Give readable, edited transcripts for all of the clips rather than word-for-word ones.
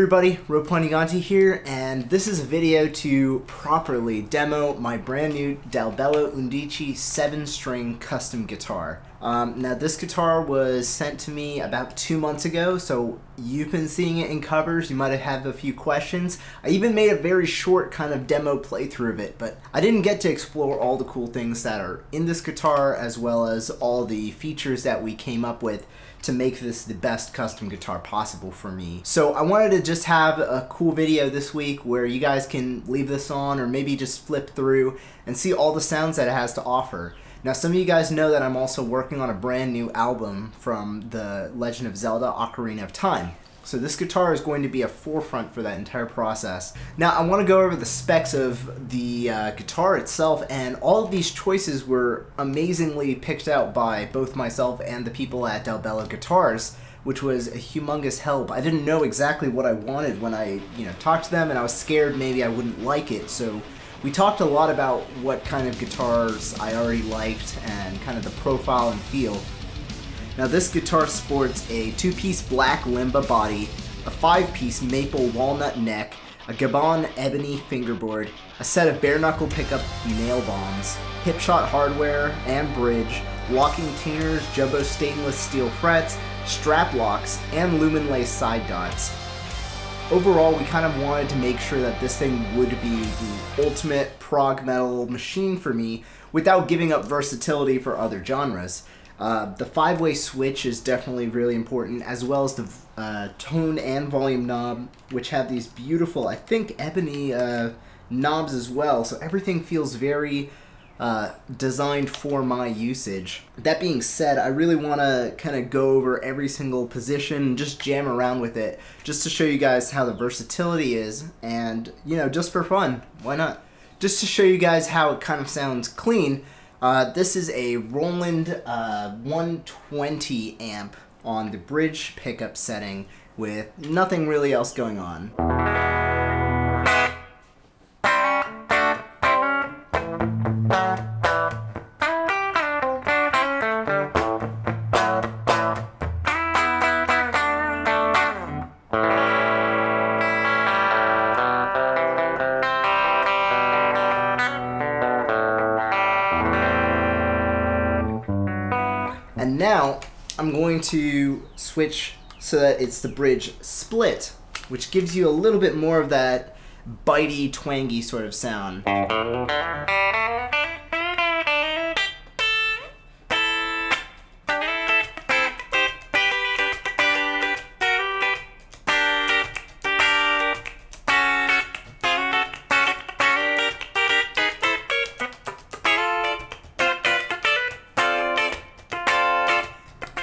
everybody, Panuganti here, and this is a video to properly demo my brand new Dalbello Undici 7-string custom guitar. Now this guitar was sent to me about 2 months ago, so you've been seeing it in covers, you might have a few questions. I even made a very short kind of demo playthrough of it, but I didn't get to explore all the cool things that are in this guitar as well as all the features that we came up with to make this the best custom guitar possible for me. So I wanted to just have a cool video this week where you guys can leave this on or maybe just flip through and see all the sounds that it has to offer. Now some of you guys know that I'm also working on a brand new album from the Legend of Zelda Ocarina of Time. So this guitar is going to be a forefront for that entire process. Now I want to go over the specs of the guitar itself, and all of these choices were amazingly picked out by both myself and the people at Dalbello Guitars, which was a humongous help. I didn't know exactly what I wanted when I talked to them, and I was scared maybe I wouldn't like it. So we talked a lot about what kind of guitars I already liked and kind of the profile and feel. Now this guitar sports a 2-piece black limba body, a 5-piece maple walnut neck, a Gabon ebony fingerboard, a set of bare knuckle pickup nail bombs, hipshot hardware and bridge, walking tuners, jumbo stainless steel frets, strap locks, and lumen lace side dots. Overall, we kind of wanted to make sure that this thing would be the ultimate prog metal machine for me without giving up versatility for other genres. The 5-way switch is definitely really important, as well as the tone and volume knob, which have these beautiful, I think, ebony knobs as well, so everything feels very designed for my usage. That being said, I really want to kind of go over every single position and just jam around with it, just to show you guys how the versatility is, and, just for fun, why not? Just to show you guys how it kind of sounds clean. This is a Roland 120 amp on the bridge pickup setting with nothing really else going on. And now I'm going to switch so that it's the bridge split, which gives you a little bit more of that bitey, twangy sort of sound.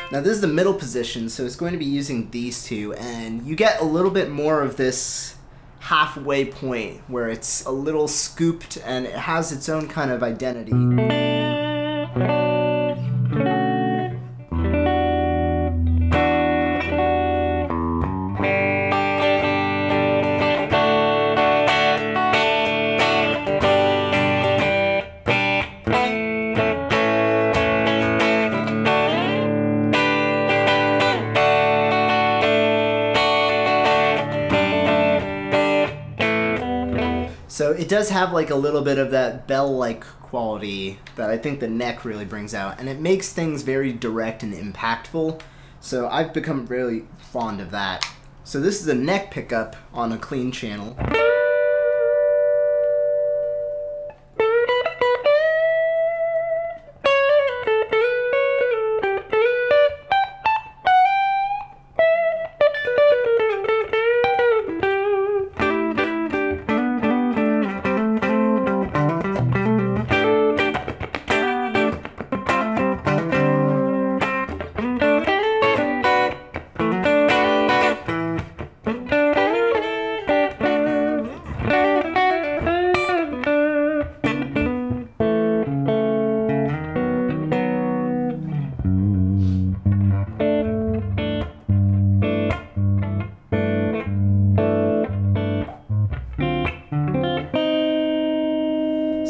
Now this is the middle position, so it's going to be using these two, and you get a little bit more of this halfway point where it's a little scooped and it has its own kind of identity. So it does have like a little bit of that bell-like quality that I think the neck really brings out, and it makes things very direct and impactful, so I've become really fond of that. So this is a neck pickup on a clean channel.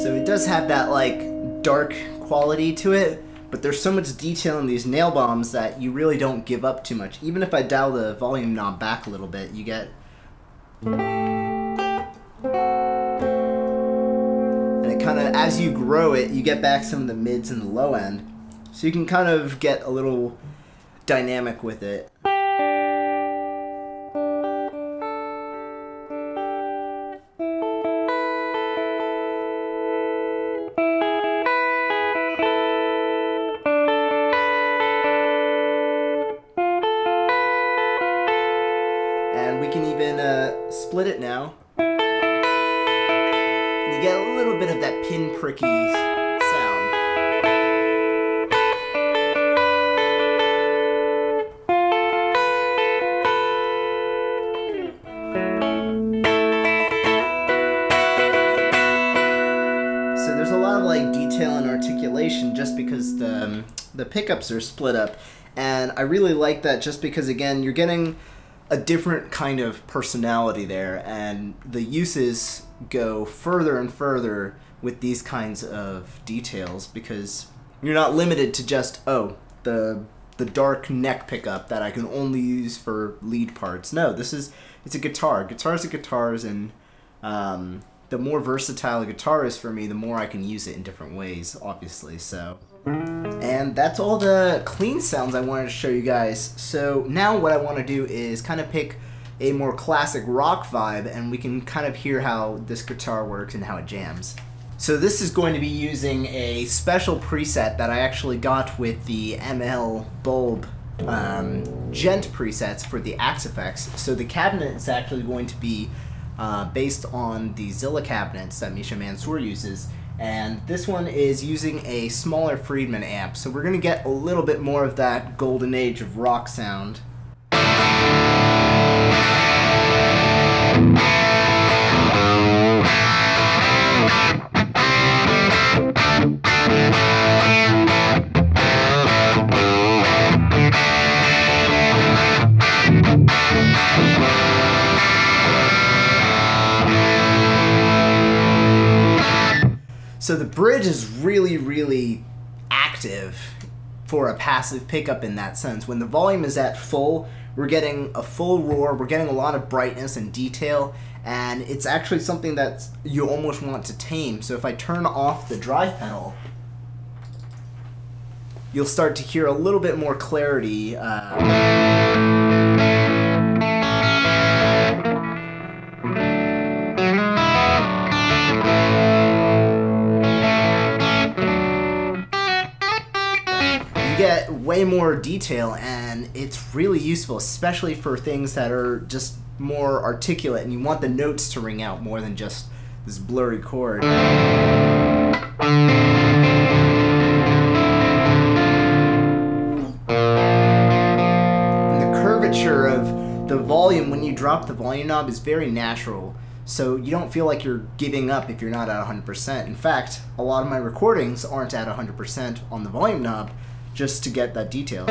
So it does have that like dark quality to it, but there's so much detail in these nail bombs that you really don't give up too much. Even if I dial the volume knob back a little bit, you get And it kind of, as you grow it, you get back some of the mids and the low end. So you can kind of get a little dynamic with it. And we can even split it now. And you get a little bit of that pinpricky sound. So there's a lot of like detail and articulation just because the pickups are split up. And I really like that just because, again, you're getting a different kind of personality there, and the uses go further and further with these kinds of details because you're not limited to just, oh, the dark neck pickup that I can only use for lead parts. No, it's a guitar. Guitars are guitars, and the more versatile a guitar is for me, the more I can use it in different ways, obviously. So, and that's all the clean sounds I wanted to show you guys. So now what I want to do is kind of pick a more classic rock vibe, and we can kind of hear how this guitar works and how it jams. So this is going to be using a special preset that I actually got with the ML Bulb Gent presets for the Axe effects. So the cabinet is actually going to be based on the Zilla cabinets that Misha Mansour uses, and this one is using a smaller Friedman amp, so we're going to get a little bit more of that golden age of rock sound. So the bridge is really, really active for a passive pickup in that sense. When the volume is at full, we're getting a full roar, we're getting a lot of brightness and detail, and it's actually something that you almost want to tame. So if I turn off the drive pedal, you'll start to hear a little bit more clarity. Get way more detail, and it's really useful, especially for things that are just more articulate and you want the notes to ring out more than just this blurry chord. And the curvature of the volume when you drop the volume knob is very natural, so you don't feel like you're giving up if you're not at 100%. In fact, a lot of my recordings aren't at 100% on the volume knob, just to get that detail.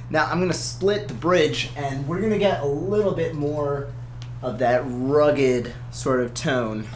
Now I'm going to split the bridge, and we're going to get a little bit more of that rugged sort of tone.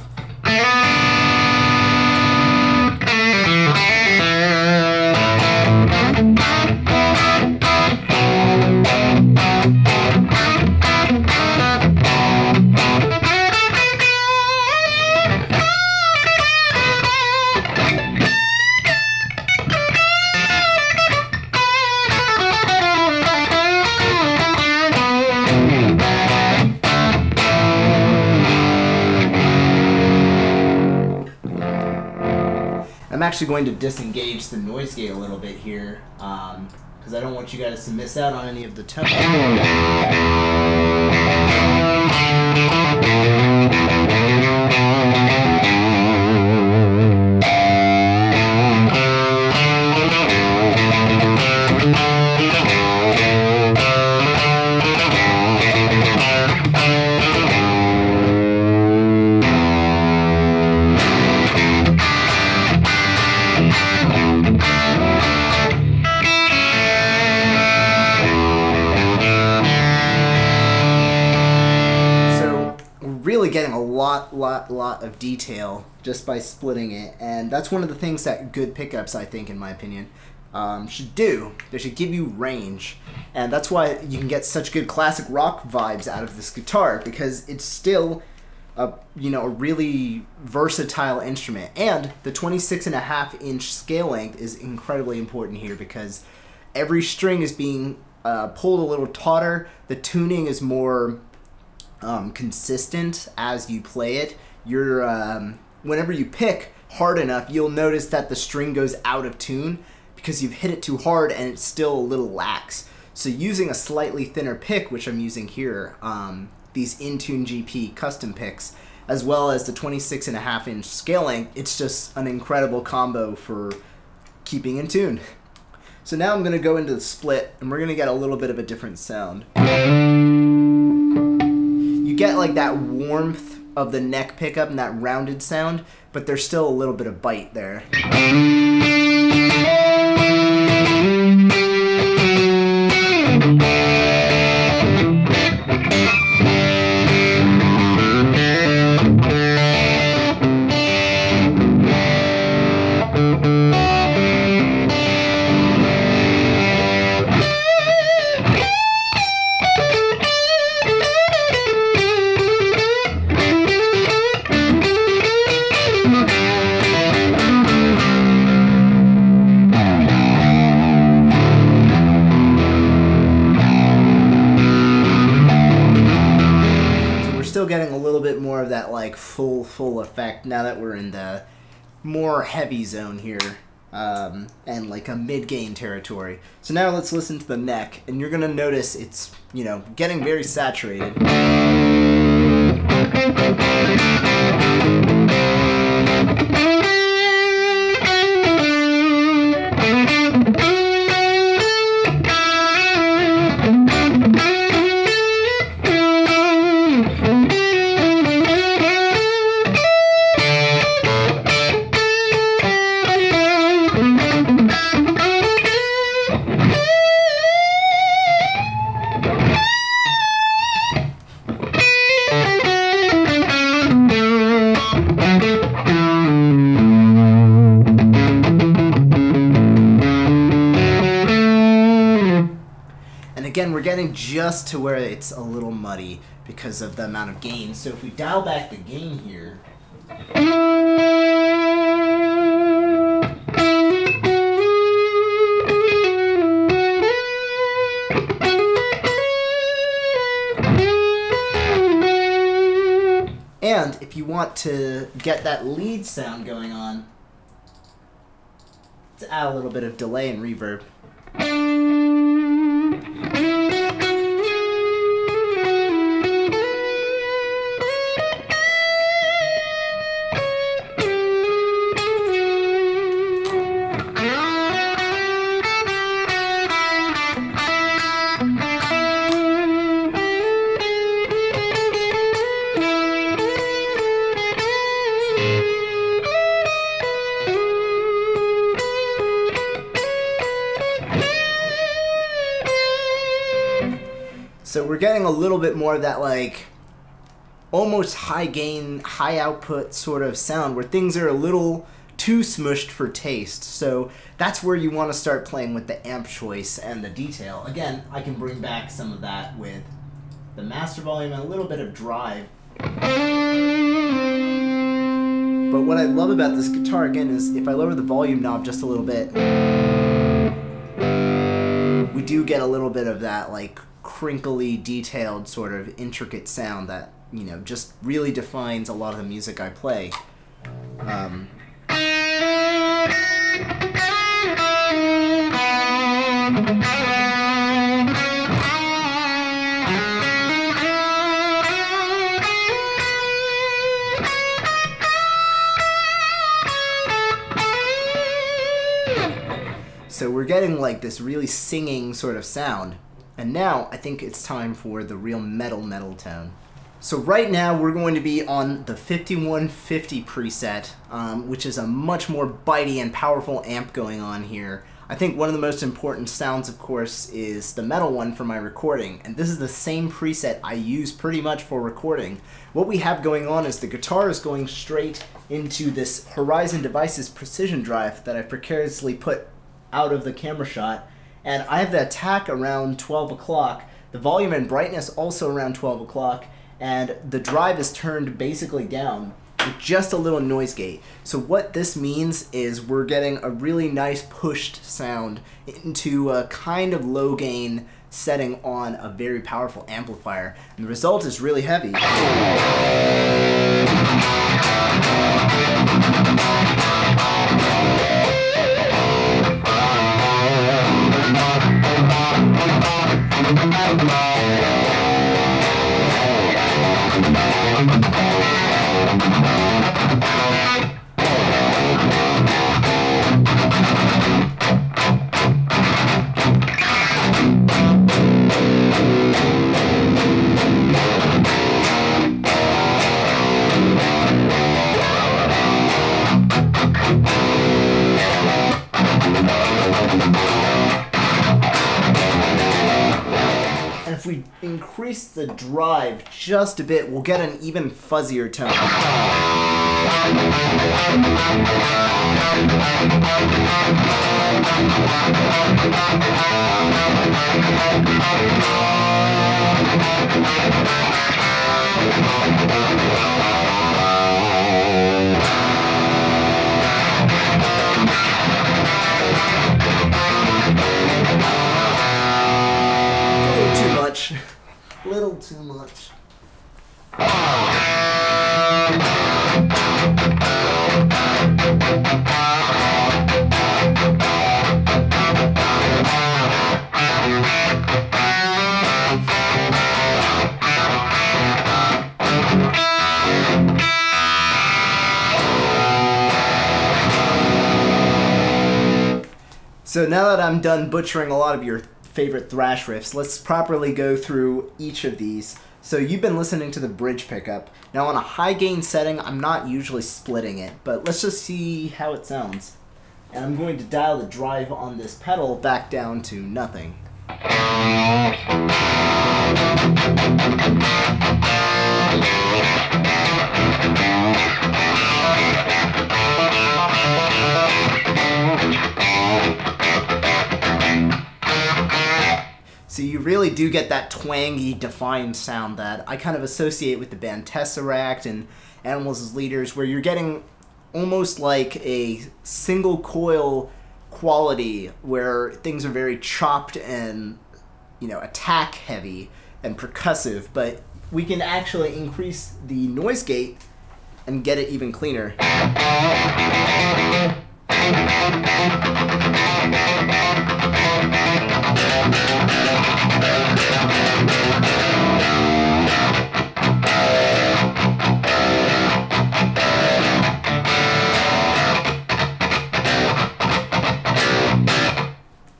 I'm actually going to disengage the noise gate a little bit here because I don't want you guys to miss out on any of the tone. lot of detail just by splitting it, and that's one of the things that good pickups, I think, in my opinion, should do. They should give you range, and that's why you can get such good classic rock vibes out of this guitar, because it's still a really versatile instrument. And the 26.5-inch scale length is incredibly important here, because every string is being pulled a little tauter. The tuning is more consistent as you play it. Whenever you pick hard enough, you'll notice that the string goes out of tune because you've hit it too hard and it's still a little lax. So using a slightly thinner pick, which I'm using here, these In-Tune GP custom picks, as well as the 26.5-inch scale length, it's just an incredible combo for keeping in tune. So now I'm going to go into the split, and we're going to get a little bit of a different sound. You get like that warmth of the neck pickup and that rounded sound, but there's still a little bit of bite there. Getting a little bit more of that like full effect now that we're in the more heavy zone here, and like a mid-gain territory. So now let's listen to the neck, and you're gonna notice it's, getting very saturated. Again, we're getting just to where it's a little muddy because of the amount of gain. So if we dial back the gain here, and if you want to get that lead sound going on, let's add a little bit of delay and reverb. So we're getting a little bit more of that like almost high gain, high output sort of sound where things are a little too smushed for taste. So that's where you want to start playing with the amp choice and the detail. Again, I can bring back some of that with the master volume and a little bit of drive. But what I love about this guitar, again, is if I lower the volume knob just a little bit, we do get a little bit of that like crinkly, detailed, sort of intricate sound that, just really defines a lot of the music I play. So we're getting like this really singing sort of sound. And now I think it's time for the real metal tone. So right now we're going to be on the 5150 preset, which is a much more bitey and powerful amp going on here. I think one of the most important sounds, of course, is the metal one for my recording, and this is the same preset I use pretty much for recording. What we have going on is the guitar is going straight into this Horizon Devices precision drive that I precariously put out of the camera shot, and I have the attack around 12 o'clock, the volume and brightness also around 12 o'clock, and the drive is turned basically down with just a little noise gate. So what this means is we're getting a really nice pushed sound into a kind of low gain setting on a very powerful amplifier, and the result is really heavy. If we increase the drive just a bit, we'll get an even fuzzier tone. Little too much. So now that I'm done butchering a lot of your favorite thrash riffs, let's properly go through each of these. So you've been listening to the bridge pickup. Now on a high gain setting, I'm not usually splitting it, but let's just see how it sounds. And I'm going to dial the drive on this pedal back down to nothing. So you really do get that twangy, defined sound that I kind of associate with the band Tesseract and Animals as Leaders, where you're getting almost like a single coil quality where things are very chopped and, you know, attack heavy and percussive, but we can actually increase the noise gate and get it even cleaner.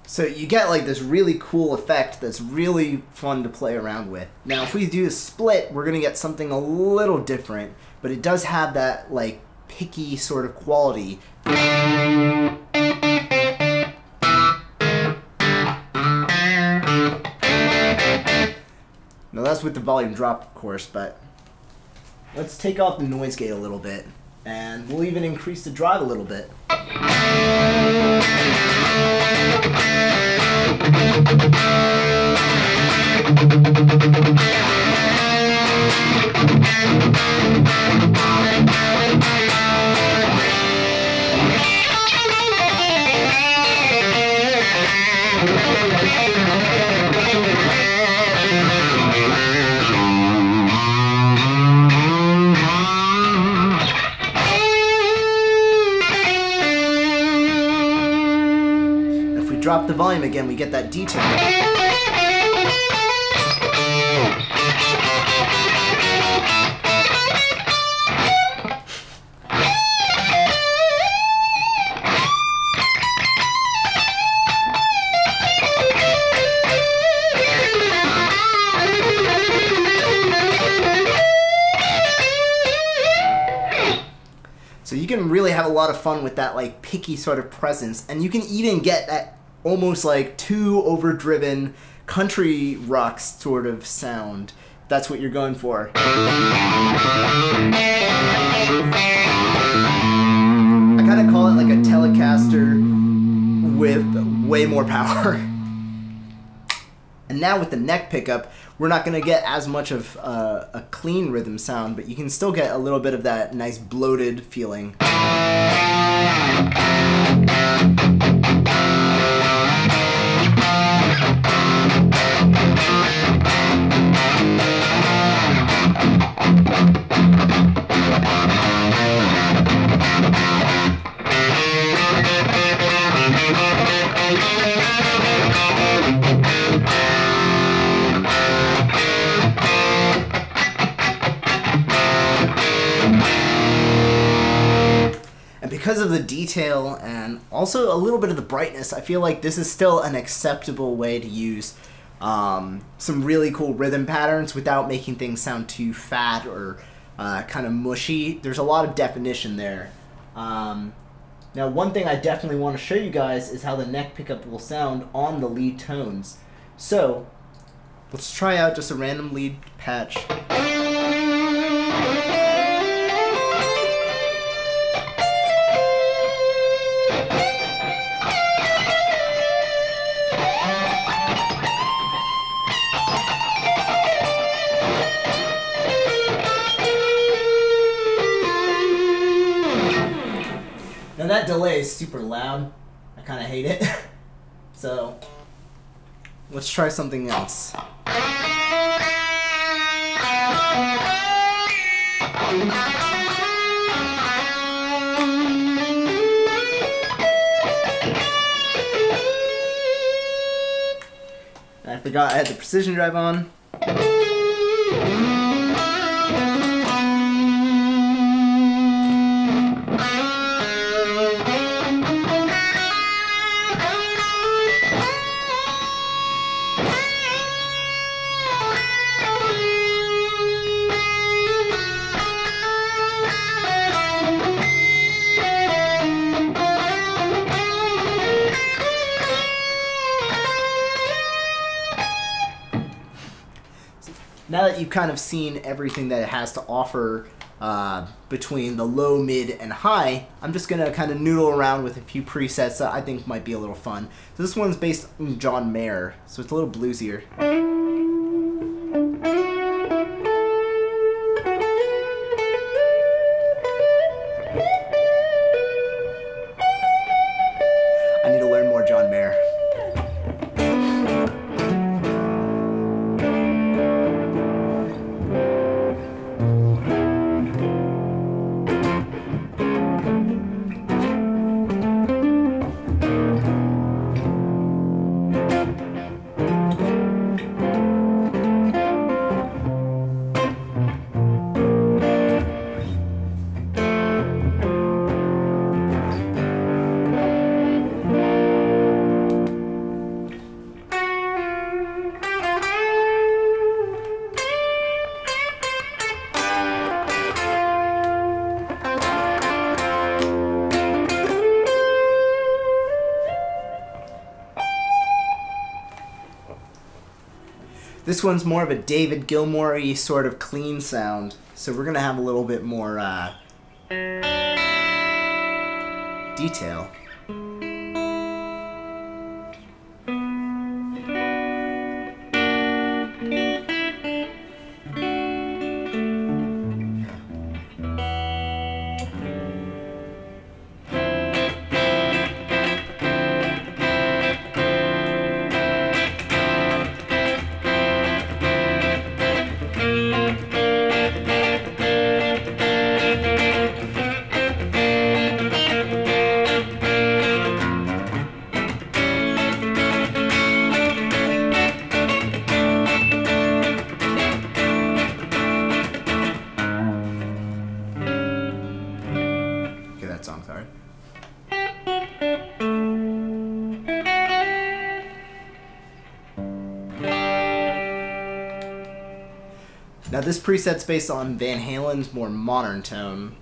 So you get like this really cool effect that's really fun to play around with. Now if we do a split, we're gonna get something a little different, but it does have that like picky sort of quality. Now that's with the volume drop, of course, but let's take off the noise gate a little bit, and we'll even increase the drive a little bit. Drop the volume again, we get that detail. So you can really have a lot of fun with that like picky sort of presence, and you can even get that almost like too overdriven country rock sort of sound. That's what you're going for. I kind of call it like a Telecaster with way more power. And now with the neck pickup, we're not going to get as much of a clean rhythm sound, but you can still get a little bit of that nice bloated feeling. Because of the detail and also a little bit of the brightness, I feel like this is still an acceptable way to use some really cool rhythm patterns without making things sound too fat or kind of mushy. There's a lot of definition there. Now, one thing I definitely want to show you guys is how the neck pickup will sound on the lead tones. So let's try out just a random lead patch. Now that delay is super loud. I kind of hate it. So let's try something else. I forgot I had the precision drive on. Now that you've kind of seen everything that it has to offer between the low, mid, and high, I'm just going to kind of noodle around with a few presets that I think might be a little fun. So this one's based on John Mayer, so it's a little bluesier. I need to learn more John Mayer. This one's more of a David Gilmour-y sort of clean sound, so we're going to have a little bit more detail. Now this preset's based on Van Halen's more modern tone.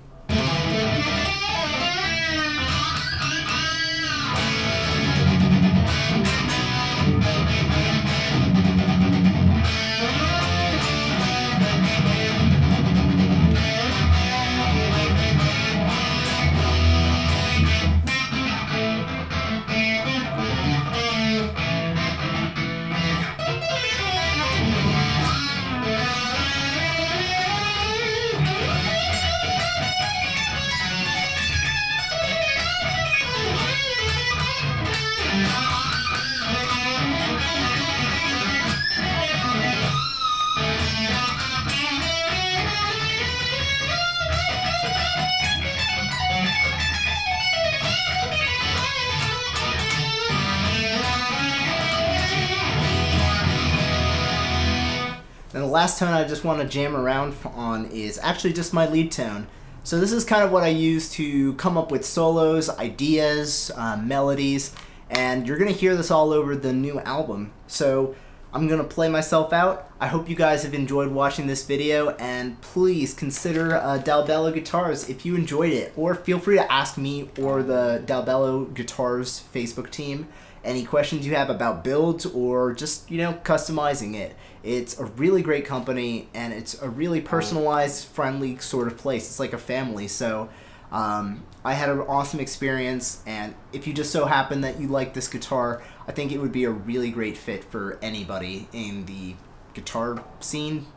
And the last tone I just want to jam around on is actually just my lead tone. So this is kind of what I use to come up with solos, ideas, melodies, and you're going to hear this all over the new album. So I'm going to play myself out. I hope you guys have enjoyed watching this video, and please consider Dalbello Guitars if you enjoyed it, or feel free to ask me or the Dalbello Guitars Facebook team any questions you have about builds or just, you know, customizing it. It's a really great company, and it's a really personalized, friendly sort of place. It's like a family. So I had an awesome experience, and if you just so happen that you like this guitar, I think it would be a really great fit for anybody in the guitar scene.